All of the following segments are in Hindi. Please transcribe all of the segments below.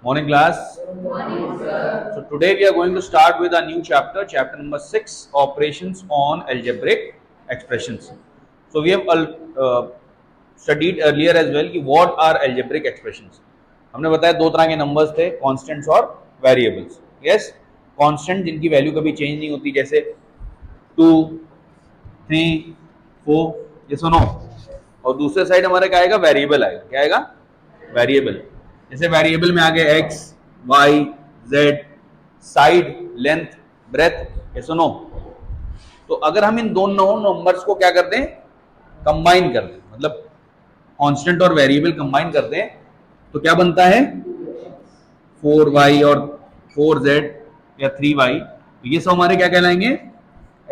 Morning class. Morning, sir. So today we are going to start with a new chapter, chapter number 6, operations on algebraic expressions. So we have studied earlier as well कि what are algebraic expressions. हमने बताया दो तरह के नंबर्स थे, कांस्टेंट्स और वेरिएबल्स. यस, कांस्टेंट जिनकी वैल्यू कभी चेंज नहीं होती, जैसे 2, 3, 4, ये सुनो. और दूसरे साइड हमारा क्या आएगा, वेरिएबल आएगा. क्या आएगा, वेरिएबल. जैसे वेरिएबल में आ गए X, Y, Z, side, length, breadth, ये सुनो. तो अगर हम इन दोनों नंबर्स को क्या कर दें, कंबाइन कर दें, मतलब कांस्टेंट और वेरिएबल कंबाइन कर दें, तो क्या बनता है, 4y और 4z या 3y. तो ये सब हमारे क्या कहलाएंगे,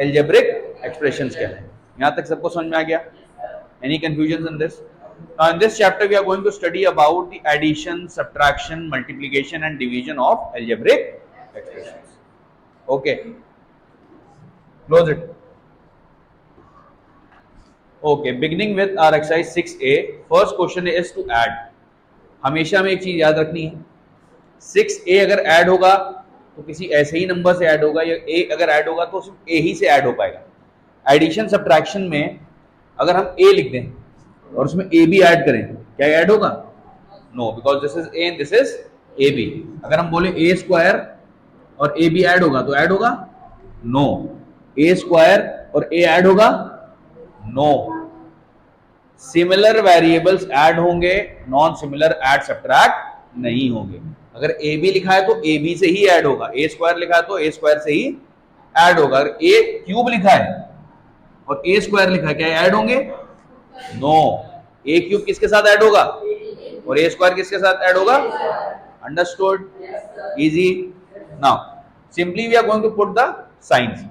एल्जेब्रिक एक्सप्रेशंस कहलाएंगे. यहां तक सबको समझ में आ गया? Any confusions in this? Now in this chapter we are going to study about the addition, subtraction, multiplication and division of algebraic expressions. Okay. Close it. Okay, beginning with our exercise 6a. First question is to add. हमेशा हमें एक चीज याद रखनी है, 6a अगर ऐड होगा तो किसी ऐसे ही नंबर से ऐड होगा, या a अगर ऐड होगा तो सिर्फ a ही से ऐड हो पाएगा. एडिशन सब्ट्रैक्शन में अगर हम a लिख दें और उसमें a भी ऐड करें, क्या ऐड होगा? No, because this is a and this is a b. अगर हम बोले a स्क्वायर और a भी ऐड होगा तो ऐड होगा? नो. a स्क्वायर और a ऐड होगा? नो. सिमिलर वेरिएबल्स ऐड होंगे, नॉन सिमिलर ऐड सब्ट्रैक्ट नहीं होंगे. अगर a b लिखा है तो a b से ही ऐड होगा, a स्क्वायर लिखा है तो a स्क्वायर से ही ऐड होगा. अगर a क्यूब लिखा है और a स्क्वायर लिखा है, क्या ऐड होंगे? नो. a क्यूब किसके साथ ऐड होगा और a स्क्वायर किसके साथ ऐड होगा? Understood? Easy. Now simply we are going to put the signs.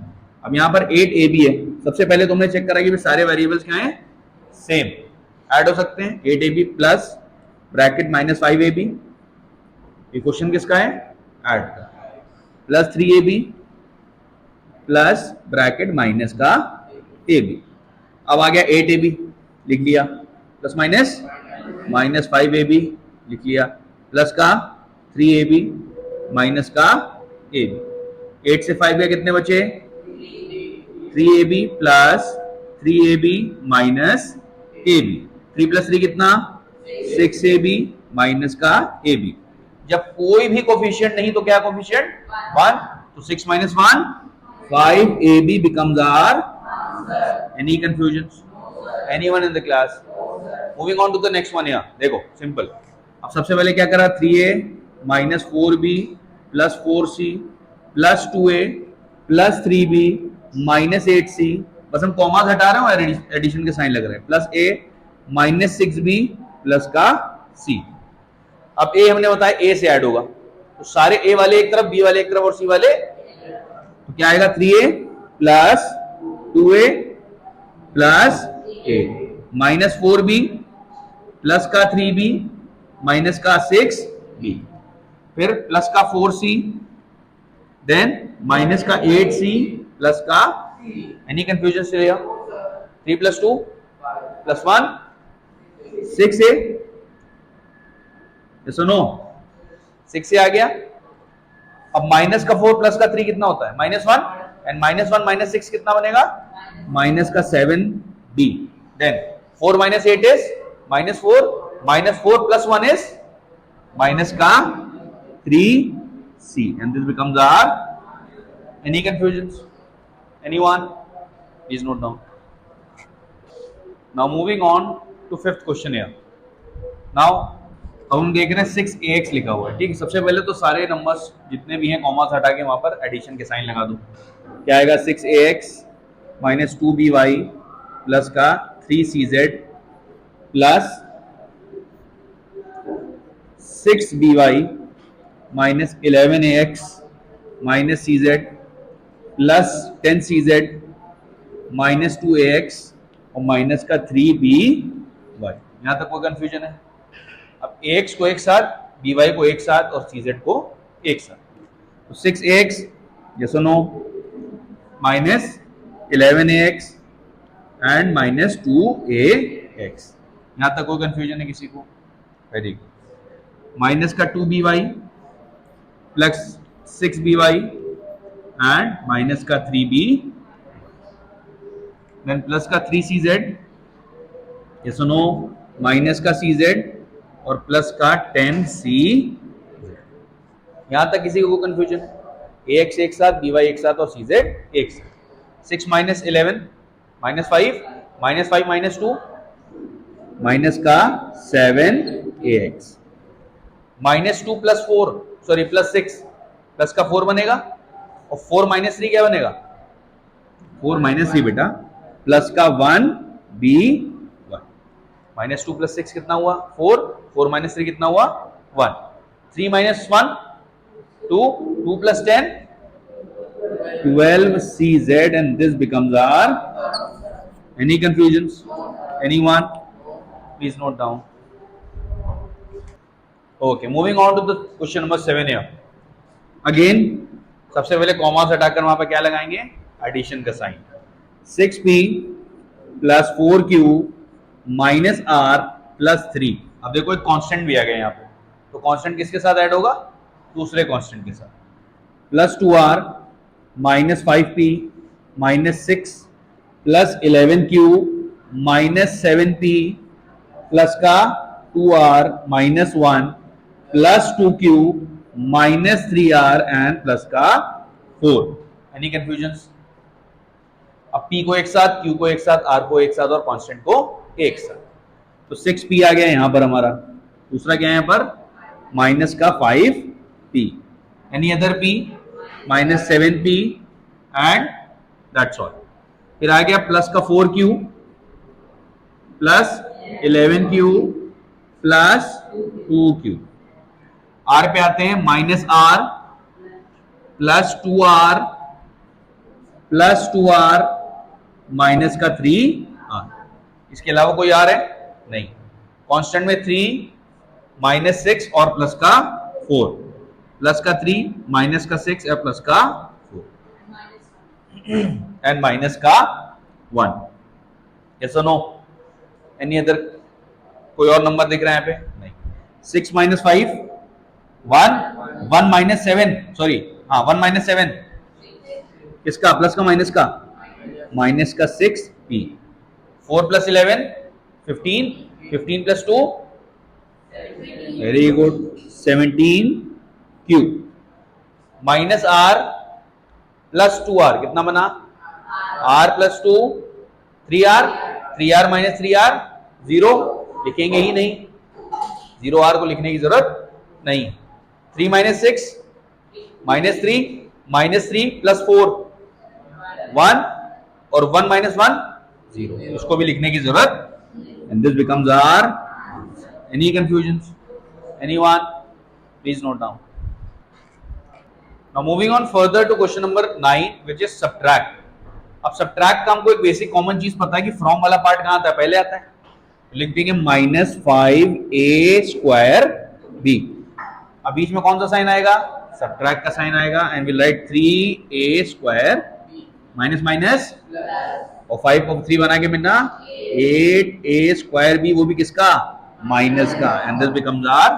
अब यहां पर 8ab है. सबसे पहले तुमने चेक करा कि सारे वेरिएबल्स क्या हैं, सेम, ऐड हो सकते हैं. 8ab plus bracket minus 5ab, ये क्वेश्चन किसका है, ऐड का, plus 3ab plus bracket minus का ab. अब आ गया 8ab, लिख लिया, प्लस माइनस माइनस 5ab लिख लिया, प्लस का 3ab माइनस का ab. 8 से 5 गए, कितने बचे? 3ab plus 3ab minus ab. 3 plus 3 कितना? 6ab माइनस का ab. जब कोई भी कोफिशिएंट नहीं तो क्या कोफिशिएंट? 1. तो 6 minus 1, 5ab becomes our. Any confusions? Anyone in the class? Moving on to the next one here. देखो सिंपल. अब सबसे पहले क्या करा, 3a minus 4b plus 4c plus 2a plus 3b minus 8c. बस हम कॉमास हटा रहे हैं और एडिशन के साइन लग रहे हैं. Plus a minus 6b plus का c. अब a हमने बताया a से ऐड होगा, तो सारे a वाले एक तरफ, b वाले एक तरफ और c वाले, तो क्या आएगा? 3a plus 2a plus a minus 4b plus का 3b माइनस का 6b, फिर प्लस का 4c, देन माइनस का 8c प्लस का. एनी कंफ्यूजन से? 3 प्लस 2 प्लस 1 6a. सुनो, 6 आ गया. अब माइनस का 4 प्लस का 3 कितना होता है? माइनस 1. एंड माइनस 1 माइनस 6 कितना बनेगा? माइनस का 7b. Then 4 minus 8 is minus 4, minus 4 plus 1 is minus का 3c. And this becomes our. Any confusions? Anyone? Please note down. Now moving on to fifth question here. Now अब हम देख रहे हैं 6ax लिखा हुआ है. ठीक है, सबसे पहले तो सारे नंबर्स जितने भी हैं कॉमा हटा के वहां पर एडिशन के साइन लगा दो. क्या आएगा? 6ax माइनस 2by प्लस का 3cz plus 6by minus 11ax minus cz plus 10cz minus 2ax और माइनस का 3by. यहां तक कोई कंफ्यूजन है? अब ax को एक साथ, by को एक साथ और cz को एक साथ. तो 6ax, yes or no, minus 11ax and minus 2ax. यहां तक कोई कंफ्यूजन है किसी को? Very good. माइनस का 2by plus 6by and minus का 3b, देन प्लस का 3cz, ये सुनो, माइनस का cz और प्लस का 10c। यहां तक किसी को कंफ्यूजन? ax एक साथ, by एक साथ और cz एक साथ। 6 minus 11 minus 5 minus 5 minus 2 minus का 7ax, minus 2 plus 4 sorry plus 6 plus का 4 बनेगा और 4 माइनस 3 क्या बनेगा? 4 माइनस 3 बेटा, प्लस का 1b 1, माइनस 2 प्लस 6 कितना हुआ? 4, 4 माइनस 3 कितना हुआ? 1, 3 minus 1 2, 2 plus 10 12cz and this becomes our, any confusions? Anyone? Please note down. Okay, moving on to the question number 7 here. Again, सबसे पहले कॉमा से हटाकर वहां पे क्या लगाएंगे? एडिशन का sign. 6p plus 4q minus r plus 3। अब देखो एक कांस्टेंट भी आ गया यहाँ पे, तो कांस्टेंट किसके साथ ऐड होगा? दूसरे कांस्टेंट के साथ। Plus 2r minus 5p minus 6 plus 11q minus 7p plus का 2r minus 1 plus 2q minus 3r and plus का 4। Any confusions? अब p को एक साथ, q को एक साथ, r को एक साथ और कांस्टेंट को एक साथ। तो 6p आ गया यहां पर हमारा। दूसरा क्या है यहां पर? माइनस का 5p, any other p, minus 7p and that's all. फिर आ गया प्लस का 4q plus 11q plus 2q। r पे आते हैं, minus r plus 2r plus 2r minus का 3r। इसके अलावा कोई r है? नहीं। कांस्टेंट में 3 माइनस 6 और प्लस का 4, प्लस का 3 माइनस का 6 और प्लस का 4 एंड माइनस का 1। यस और नो? Any other? कोई और नंबर दिख रहा है यहाँ पे? नहीं। 6 माइनस 5 1, 1 माइनस 7 सॉरी, हाँ 1 माइनस 7 किसका? प्लस का माइनस का? माइनस का 6p। 4 plus 11 15, 15 plus 2 very good 17q minus r plus 2r कितना बना? r plus 2 3r, 3r minus 3r 0, लिखेंगे ही नहीं, 0r को लिखने की जरूरत नहीं। 3 माइनस 6 माइनस 3 प्लस 4 1 और 1 माइनस 1 0, इसको भी लिखने की जरूरत। And this becomes our. Any confusions? Anyone? Please note down. Now moving on further to question number 9 which is subtract. अब सब्ट्रैक्ट का हमको एक बेसिक कॉमन चीज पता है कि फ्रॉम वाला पार्ट कहां आता है? पहले आता है। लिख देंगे माइनस 5a स्क्वायर b। अब बीच में कौन सा साइन आएगा? सब्ट्रैक्ट का साइन आएगा and will write 3a square minus minus और 5 को 3 बना के मिलना 8a स्क्वायर b, वो भी किसका? माइनस का। And this becomes our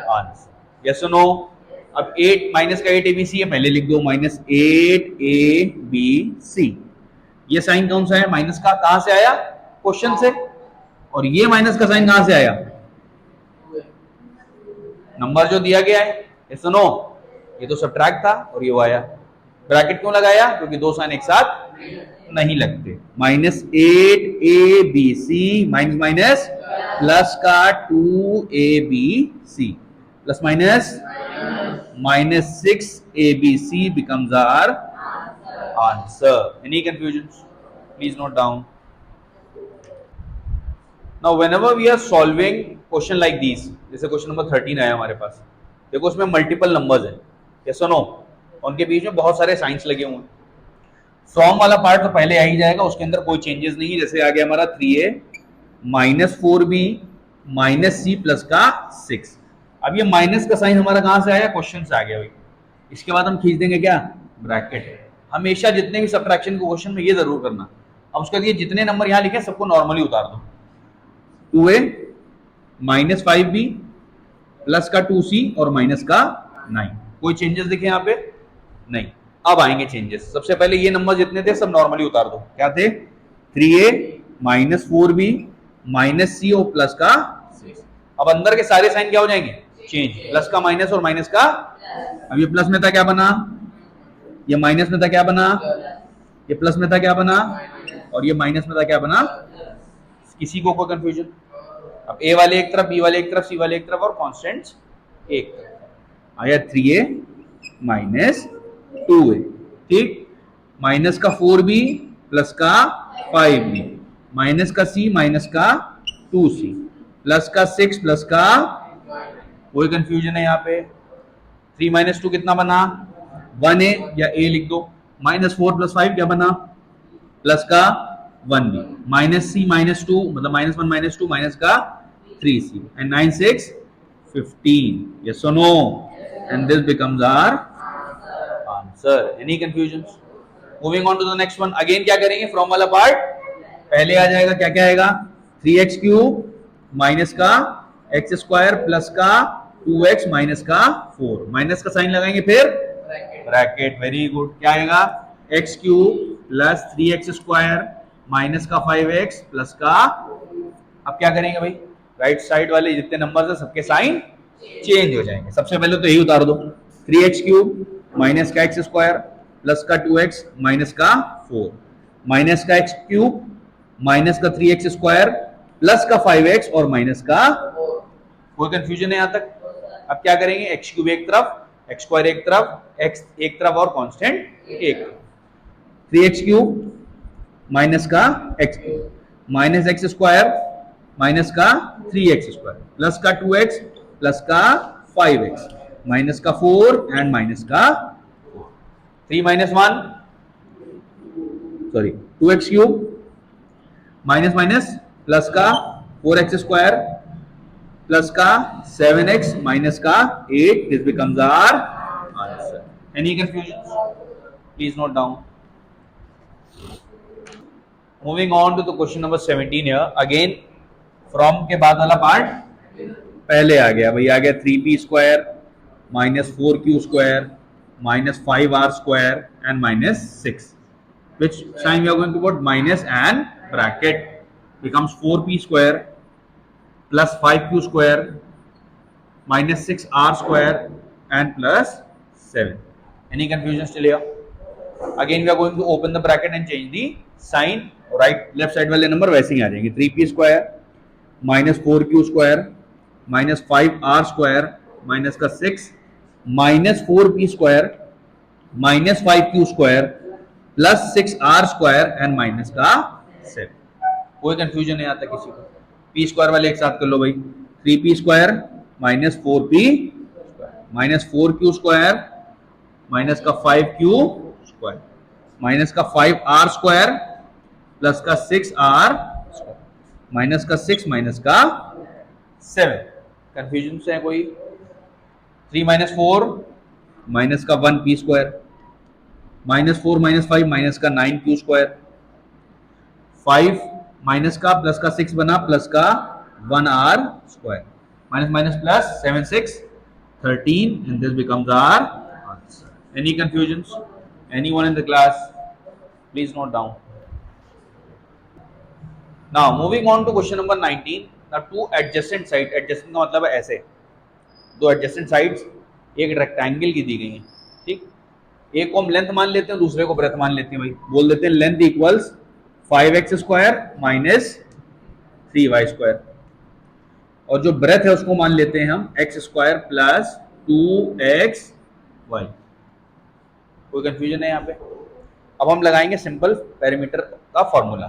answer. Yes और नो? अब 8 माइनस का 8abc है, पहले लिख दो माइनस 8abc। ये साइन कौन सा है? माइनस का। कहां से आया? क्वेश्चन से। और ये माइनस का साइन कहां से आया? नंबर जो दिया गया है। यस और नो? ये तो सब्ट्रैक्ट था और ये वो आया। ब्रैकेट क्यों लगाया? क्योंकि दो साइन एक साथ नहीं लगते। Minus 8abc minus minus plus का 2abc plus minus minus 6abc becomes our answer. Any confusions? Please note down. Now whenever we are solving question like these, जैसे क्वेश्चन नंबर 13 आया हमारे पास, देखो उसमें मल्टीपल नंबर्स हैं, यस और नो, उनके बीच में बहुत सारे साइंस लगे हुए हैं। फ्रॉम वाला पार्ट तो पहले आ ही जाएगा, उसके अंदर कोई चेंजेस नहीं है। जैसे आ गया हमारा 3a minus 4b minus c plus का 6। अब ये माइनस का साइन हमारा कहां से आया? क्वेश्चन से आ गया भाई। इसके बाद हम खींच देंगे क्या? ब्रैकेट। हमेशा जितने भी सब्ट्रैक्शन के क्वेश्चन में ये जरूर करना। अब उसके बाद ये जितने नंबर यहाँ लिखे सबको नॉर्मली उतार दो। 2a माइनस 5b प्लस का 2c और माइनस का 9। कोई चेंजेस दिखे यहाँ पे? नहीं। अब आएंगे चेंजेस। सबसे पहले ये नंबर जितने थे सब नॉर्मली उतार दो। क्या थे? 3a माइनस 4b माइनस सी और प्लस का 6। अब अंदर के सारे साइन क्या हो जाएंगे? चेंज। प्लस का माइनस और माइनस का। अब ये प्लस में था क्या बना? ये माइनस में था क्या बना? ये प्लस में था क्या बना? और ये माइनस में था क्या बना? किसी को कोई कंफ्यूजन? अब ए वाले एक तरफ, बी वाले एक तरफ, सी वाले एक तरफ और कॉन्स्टेंट्स एक तरफ। आया 3a माइनस 2a, ठीक। माइनस का 4b प्लस का 5b माइनस का c माइनस का 2c प्लस का 6 प्लस का, कोई कंफ्यूजन है यहाँ पे? 3 माइनस 2 कितना बना? 1a, या a लिख दो। माइनस 4 प्लस 5 क्या बना? प्लस का 1b माइनस c माइनस 2 मतलब माइनस 1 माइनस 2 माइनस का 3c and 9 6 15। yes or no? and this becomes our answer. any confusions? moving on to the next one. again क्या करेंगे? फ्रॉम वाला पार्ट पहले आ जाएगा। क्या क्या आएगा? 3x क्यूब माइनस का एक्स स्क्वायर प्लस का 2x माइनस का 4। माइनस का साइन लगाएंगे फिर ब्रैकेट। Very good. क्या आएगा? x cube plus 3x square minus का 5x प्लस का। अब क्या करेंगे भाई? राइट साइड वाले जितने नंबर्स है सबके साइन चेंज हो जाएंगे। सबसे पहले तो यही उतार दो। 3x क्यूब माइनस का एक्स स्क्वायर प्लस का 2x माइनस का 4 माइनस का x क्यूब माइनस का 3x स्क्वायर प्लस का 5x और माइनस का। कोई कंफ्यूजन है यहां तक? अब क्या करेंगे? x क्यूब एक तरफ, x स्क्वायर एक तरफ, x एक तरफ और कांस्टेंट एक तरफ। 3x क्यूब माइनस का x cube minus x square minus का 3x स्क्वायर प्लस का 2x प्लस का 5x माइनस का 4 एंड माइनस का 3 minus 1 sorry 2x cube minus minus plus का 4x स्क्वायर प्लस का 7x माइनस का 8। This becomes our answer. Any confusion? Please note down. Moving on to the question number 17 here. Again from के बाद वाला पार्ट पहले आ गया भाई। आ गया 3p square minus 4q square minus 5r square and minus 6। which sign we are going to put? minus and bracket becomes 4p square plus 5q square minus 6r square and plus 7. Any confusion still here? Again we are going to open the bracket and change the sign. right left side वाले नंबर वैसे ही आ जाएंगे। 3p square minus 4q square minus 5r square minus का 6 minus 4p square minus 5q square plus 6r square and minus का 7। कोई कंफ्यूजन नहीं आता किसी को? p स्क्वायर वाले एक साथ कर लो भाई। 3p square minus 4p square minus 4q square minus का 5q स्क्वायर माइनस का 5r स्क्वायर प्लस का 6r स्क्वायर माइनस का 6 माइनस का 7। कंफ्यूजन से है कोई? 3 माइनस 4 माइनस का 1p square minus 4 minus 5 minus का 9q स्क्वायर 5 माइनस का प्लस का 6 बना प्लस का 1r square minus minus plus 7 6 13 and this becomes our answer. Any confusions? Anyone in the class? Please note down. Now moving on to question number 19. Now two adjacent sides. Adjacent का मतलब है ऐसे दो adjacent sides एक रेक्टेंगल की दी गई हैं। ठीक, एक को हम लेंथ मान लेते हैं, दूसरे को ब्रेथ मान लेते हैं भाई। बोल देते हैं length equals 5x square minus 3y square और जो ब्रेथ है उसको मान लेते हैं हम x स्क्वायर प्लस 2xy। कोई कंफ्यूजन है यहाँ पे? अब हम लगाएंगे सिंपल पेरीमीटर का फॉर्मूला।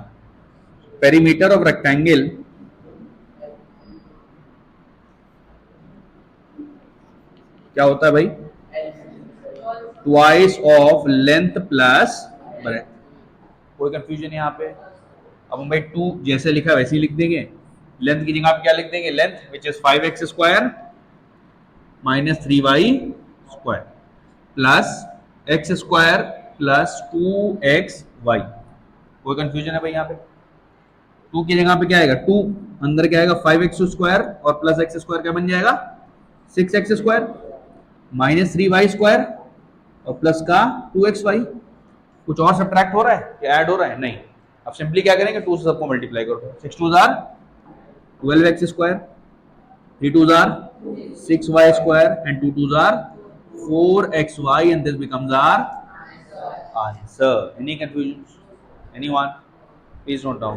पेरीमीटर ऑफ रेक्टेंगल क्या होता है भाई? Twice of length plus breadth. कोई कंफ्यूजन यहाँ पे? अब हम भाई 2 जैसे लिखा वैसे ही लिख देंगे। लेंथ की जगह आप क्या लिख देंगे? Length which is 5x square minus 3y square plus x square plus 2xy। कोई कंफ्यूजन है भाई यहाँ पे? 2 की जगह पे क्या आएगा? 2 अंदर क्या आएगा? 5x स्क्वायर और प्लस x स्क्वायर क्या बन जाएगा? 6x स्क्वायर -3y² और प्लस का 2xy। कुछ और सब्ट्रैक्ट हो रहा है या ऐड हो रहा है? नहीं। अब सिंपली क्या करेंगे, 2 से सबको मल्टीप्लाई करो। 6 2 jar 12x², 3 2 jar 6y² and 2 2 jar 4xy, and this becomes our answer. Any confusions? Anyone? Please note down.